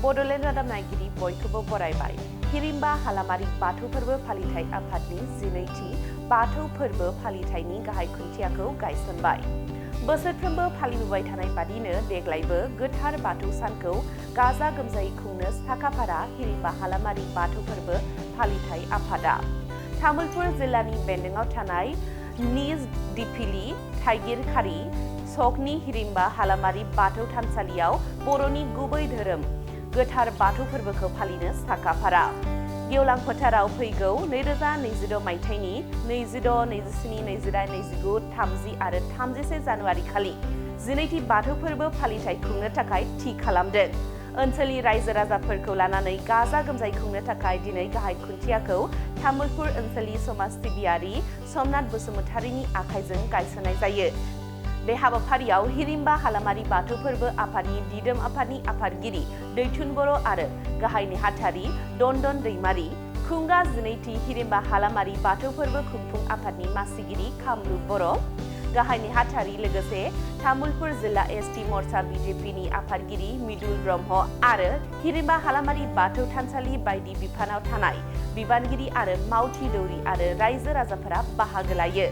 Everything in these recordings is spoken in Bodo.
बड'लेण्ड रादाब नायगिरि बयखौबो बरायबाय। हिरिम्बा हालामारि बाथौ फोरबो फालिथाय आफादनि 12थि बाथौ फोरबो फालिथायनि गाहाय खुन्थियाखौ गायसनबाय। बोसोरफ्रोमबो फालिबोबाय थानाय बादिनो देग्लायबो गोथार बाथौ सानखौ गाजा गोमजायै खुंनो साखाफारा हिरिम्बा हालामारि बाथौ फोरबो फालिथाय आफादा। तामुलपुर जिल्लानि बेन्दोंआव थानाय निज दिपिली थाइगिरखारि सकनि हिरिम्बा हालामारि बाथौ थानसालियाव बर'नि गुबै धोरोम गोथार बाथौ फोरबोखौ फालिनो साखाफारा। गेवलां फोथाराव फैगौ 2026 मायथाइनि 26, 27, 28, 29, 30 आरो 31 जानुवारि खालि 12थि बाथौ फोरबो फालिथाय खुंनो थाखाय थि खालामदों। ओनसोलनि रायजो राजाफोरखौ लानानै गाजा गोमजायै खुंनो थाखाय दिनै गाहाय खुन्थियाखौ तामुलपुर ओनसोलनि समाज सिबियारि समनाथ बसुमतारीनि आखाइजों गायसननाय जायो। बे हाबाफारियाव हिरिम्बा हालामारि बाथौ फोरबो आफादनि दिदोम आफादनि आफादगिरि दैथुन बर' आरो गाहाय नेहाथारि दन्दन दैमारि, खुंगा 12थि हिरिम्बा हालामारि बाथौ फोरबो खुंफुं आफादनि मासिगिरि कामरुप बर', गाहाय नेहाथारि लोगोसे तामुलपुर जिल्ला एसटि मर्चा बिजेपिनि आफादगिरि मिदुल ब्रह्म आरो हिरिम्बा हालामारि बाथौ थानसालि बायदि बिफानाव थानाय बिबानगिरि आरो मावथि दौरि आरो रायजो राजाफोरा बाहागो लायो।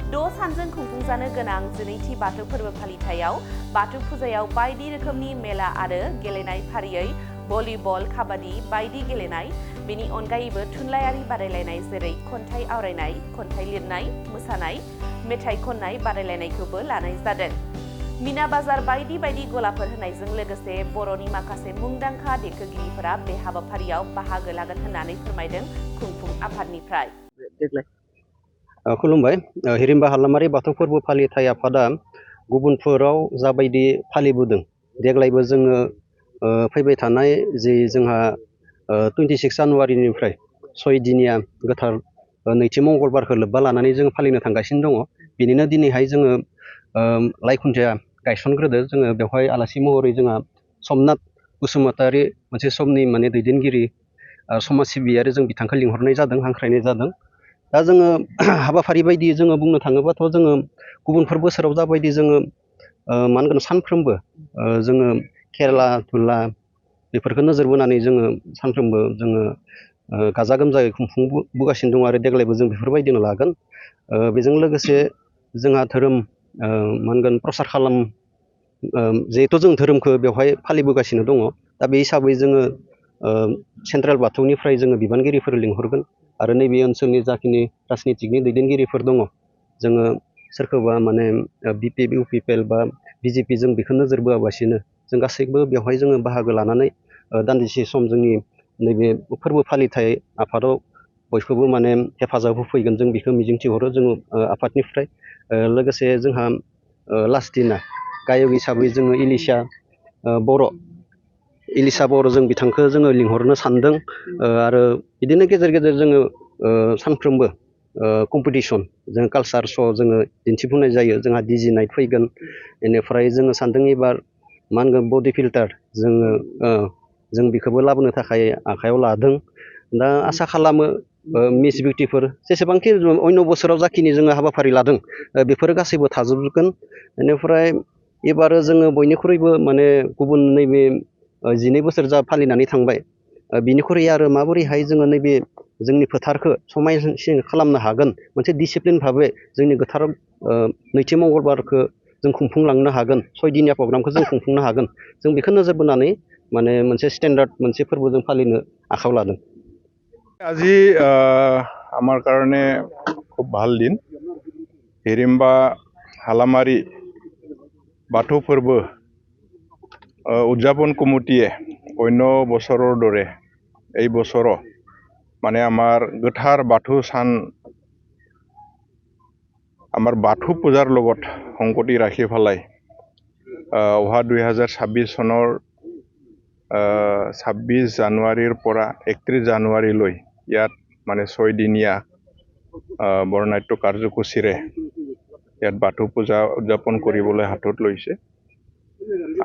6 सानजों खुंफुंजानो गोनां 12थि बाथौ फोरबो फालिथायाव बाथौ फुजायाव बायदि रोखोमनि मेला आरो गेलेनाय फारियै भलिबल, काबादि बायदि गेलेनाय, बेनि अनगायैबो थुनलाइयारि बादायलायनाय जेरै खन्थाइ आवरायनाय, खन्थाइ लिरनाय, मोसानाय, मेथाइ खननाय बादायलायनायखौबो लानाय जादों। मिना बाजार बायदि बायदि गलाफोर होनायजों लोगोसे बर'नि माखासे मुंदांखा देंखोगिरिफोरा बे हाबाफारियाव बाहागो लागोन होननानै फोरमायदों खुंफुं आफादनिफ्राय। खुलुमबाय। हिरिम्बा हालामारि बाथौ फोरबो फालिथाय आफादा गुबुनफोराव जाबायदि फालिबोदों देग्लायबो जोङो फैबाय थानाय जि जोंहा 26 जानुवारिनिफ्राय 6 दिनिया गोथार नैथि मंगलबारखौ लोब्बा लानानै जोङो फालिनो थांगासिनो दङ। बिनिनो दिनैहाय जोङो लाइ खुन्थिया गायसनग्रोदो। जोङो बेवहाय आलासि महरै जोंहा समनाथ बसुमतारी मोनसे समनि माने दैदेनगिरि समाज सिबियारि जों बिथांखौ लिंहरनाय जादों, हांख्रायनाय जादों। दा जोङो हाबाफारि बायदि जोङो बुंनो थाङोबाथ' जोङो गुबुनफोर बोसोराव जाबायदि जोङो मा होनगोन सानफ्रोमबो जोङो खेला धुला बेफोरखौ नोजोर बोनानै जोङो सानफ्रोमबो जोङो गाजा गोमजायै खुंफुंबोगासिनो दङ आरो देग्लायबो जों बेफोरबायदिनो लागोन। बेजों लोगोसे जोंहा धोरोम मा होनगोन प्रसार जिहेथु जों धोरोमखौ बेवहाय फालिबोगासिनो दङ। दा बे हिसाबै जोङो सेन्ट्रेल बाथौनिफ्राय जोङो बिबानगिरिफोर लिंहरगोन आरो नैबे ओनसोलनि जाखिनि राजनितिकनि दैदेनगिरिफोर दङ जोङो सोरखौबा माने इउपिपिएल बा बिजेपि जों बेखौ नोजोर बोआबासिनो जों गासैबो बेवहाय जोङो बाहागो लानानै दान्दिसे सम जोंनि नैबे फोरबो फालिथाय आफादाव बयखौबो माने हेफाजाब होफैगोन जों बेखौ मिजिंथिहरो जोङो आफादनिफ्राय। लोगोसे जोंहा लास्ट दिना गायक हिसाबै जोङो इलिसा बर' जों बिथांखौ जोङो लिंहरनो सानदों। आरो बिदिनो गेजेर गेजेर जोङो सानफ्रोमबो कम्पिटिसन जों कालसार श' जोङो दिन्थिफुंनाय जायो। जोंहा डिजि नाइट फैगोन। बेनिफ्राय जोङो सानदों एबार मा होनगोन बडि फिल्टार जों बेखौबो लाबोनो थाखाय आखायाव लादों। दा आसा खालामो मिस बिउटिफोर जेसेबांखि अन्य बोसोराव जाखिनि जोङो हाबाफारि लादों बेफोरो गासैबो थाजोबगोन। बेनिफ्राय एबारो जोङो बयनिख्रुइबो माने गुबुन नैबे 12 बोसोर जा फालिनानै थांबाय बिनिख्रुइ आरो माबोरैहाय जोङो नैबे जोंनि फोथारखौ समायनासिन खालामनो हागोन, मोनसे डिसिप्लिन भाबै जोंनि गोथार नैथि मंगलबारखौ जों खुंफुंलांनो हागोन, 6 दिनिया प्रग्रामखौ जों खुंफुंनो हागोन, जों बेखौ नोजोर बोनानै माने मोनसे स्टेन्डार्ड मोनसे फोरबो जों फालिनो आखायाव लादों। আজি আমার কারণে খুব ভাল দিন। হিরিম্বা হালামারি বাথৌ फोरबो উদযাপন কমিটিয়ে অন্য বছৰৰ দৰে এই বছৰো মানে আমাৰ গোথাৰ বাথৌ সান আমাৰ বাথৌ পূজাৰ লগত সংগতি ৰাখি পেলাই অহা 2026 চনৰ 26 জানুৱাৰীৰ পৰা 31 জানুৱাৰীলৈ ইয়াত মানে 6 দিনীয়া বৰ্ণাঢ্য কাৰ্যসূচীৰে ইয়াত বাথৌ পূজা উদযাপন কৰিবলৈ হাতত লৈছে।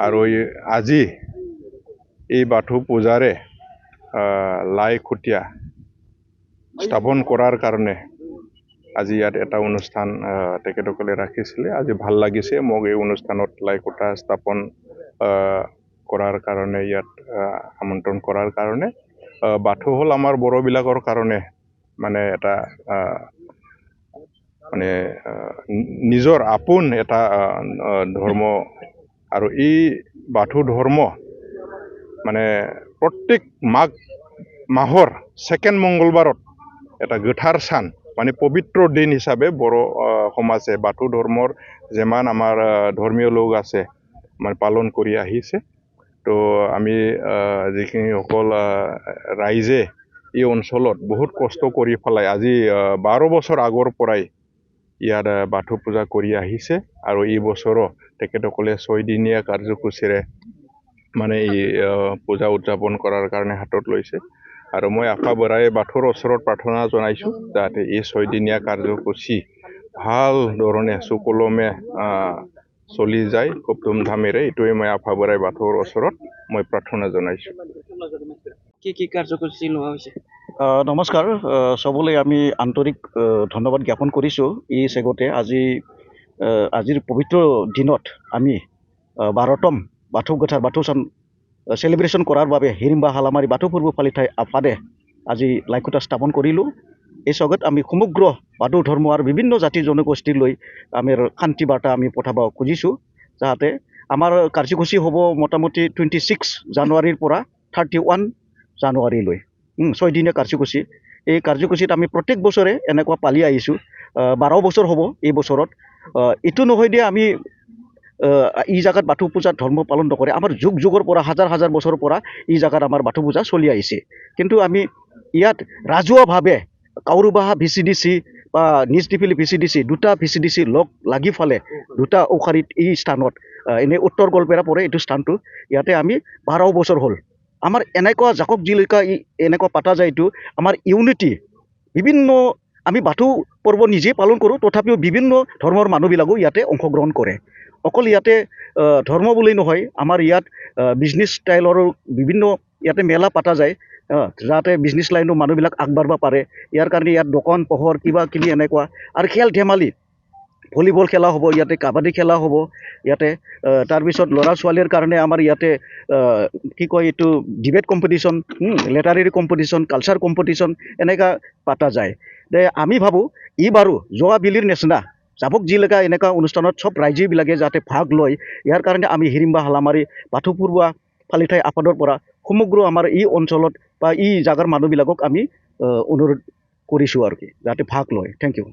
আৰু আজি এই বাথৌ পূজাৰে লাই খুঁটিয়া স্থাপন কৰাৰ কাৰণে আজি ইয়াত এটা অনুষ্ঠান তেখেতসকলে ৰাখিছিলে। আজি ভাল লাগিছে মোক এই অনুষ্ঠানত লাই খুঁটা স্থাপন কৰাৰ কাৰণে ইয়াত আমন্ত্ৰণ কৰাৰ কাৰণে বাথৌ হ'ল আমাৰ বড়োবিলাকৰ কাৰণে মানে এটা মানে নিজৰ আপোন এটা ধৰ্ম আৰু এই বাথৌ ধৰ্ম মানে প্ৰত্যেক মাঘ মাহৰ ছেকেণ্ড মংগলবাৰত এটা গোথাৰ চান মানে পবিত্ৰ দিন হিচাপে বড়ো সমাজে বাথৌ ধৰ্মৰ যিমান আমাৰ ধৰ্মীয় লোক আছে মানে পালন কৰি আহিছে তো আমি যিখিনি সকল ৰাইজে এই অঞ্চলত বহুত কষ্ট কৰি পেলাই আজি 12 বছৰ আগৰ পৰাই ইয়াত বাথৌ পূজা কৰি আহিছে আৰু এই বছৰো তেখেতসকলে 6 দিনীয়া কাৰ্যসূচীৰে মানে এই পূজা উদযাপন কৰাৰ কাৰণে হাতত লৈছে আৰু মই আশা বৰাই বাথৌৰ ওচৰত প্ৰাৰ্থনা জনাইছোঁ যাতে এই 6 দিনীয়া কাৰ্যসূচী ভাল ধৰণে সুকলমে চলি যায় খুব ধুমধামেৰে এইটোৱে মই আশা বৰাই বাথৌৰ ওচৰত মই প্ৰাৰ্থনা জনাইছোঁ কি কাৰ্যসূচী লোৱা হৈছে নমস্কাৰ সবলৈ আমি আন্তৰিক ধন্যবাদ জ্ঞাপন কৰিছোঁ এই চেগতে আজিৰ পবিত্ৰ দিনত আমি 12তম বাথৌ গোথাৰ বাথৌ চান চেলিব্ৰেশ্যন কৰাৰ বাবে হিৰিম্বা হালামাৰী বাথৌ পূৰ্ব ফালিঠাই আফাদে আজি লাইখুটা স্থাপন কৰিলোঁ এই চগত আমি সমগ্ৰ বাথৌ ধৰ্ম আৰু বিভিন্ন জাতি জনগোষ্ঠীলৈ আমি শান্তি বাৰ্তা আমি পঠাব খুজিছোঁ যাতে আমাৰ কাৰ্যসূচী হ'ব মোটামুটি 26 জানুৱাৰীৰ পৰা 31 জানুৱাৰীলৈ 6 দিনীয়া কাৰ্যসূচী এই কাৰ্যসূচীত আমি প্ৰত্যেক বছৰে এনেকুৱা পালি আহিছোঁ 12 বছৰ হ'ব এই বছৰত এইটো নহয় দিয়ে আমি এই জাগাত বাথৌ পূজা ধৰ্ম পালন নকৰে আমাৰ যুগ যুগৰ পৰা হাজাৰ হাজাৰ বছৰৰ পৰা এই জাগাত আমাৰ বাথৌ পূজা চলি আহিছে কিন্তু আমি ইয়াত ৰাজহুৱাভাৱে কাউৰুবাহা VCDC বা নিজ টিপিলি VCDC দুটা VCDC লগ লাগি ফালে দুটা ঔষাৰীত এই স্থানত এনে উত্তৰ গোৱালপাৰা পৰে এইটো স্থানটো ইয়াতে আমি 12 বছৰ হ'ল আমাৰ এনেকুৱা জাকক জিলিকা এনেকুৱা পাতা যায় এইটো আমাৰ ইউনিটি বিভিন্ন আমি বাথৌ পৰ্ব নিজে পালন কৰোঁ তথাপিও বিভিন্ন ধৰ্মৰ মানুহবিলাকো ইয়াতে অংশগ্ৰহণ কৰে অকল ইয়াতে ধৰ্ম বুলি নহয় আমাৰ ইয়াত বিজনেছ ষ্টাইলৰো বিভিন্ন ইয়াতে মেলা পাতা যায় যাতে বিজনেছ লাইনৰ মানুহবিলাক আগবাঢ়িব পাৰে ইয়াৰ কাৰণে ইয়াত দোকান পোহৰ কিবা কিবি এনেকুৱা আৰু খেল ধেমালি ভলীবল খেলা হ'ব ইয়াতে কাবাডী খেলা হ'ব ইয়াতে তাৰপিছত ল'ৰা ছোৱালীৰ কাৰণে আমাৰ ইয়াতে কি কয় এইটো debate competition literary competition culture competition এনেকুৱা পাতা যায় দে আমি ভাবোঁ বাৰু যোৱা বিলিৰ নিচিনা জাবক জিলিকা এনেকুৱা অনুষ্ঠানত সব ৰাইজবিলাকে যাতে ভাগ লয় ইয়াৰ কাৰণে আমি হিৰিম্বা হালামাৰী বাথৌ পূৰ্বা ফালিঠাই আফাদৰ পৰা সমগ্ৰ আমাৰ এই অঞ্চলত বা এই জাগাৰ মানুহবিলাকক আমি অনুৰোধ কৰিছোঁ আৰু কি যাতে ভাগ লয় থেংক ইউ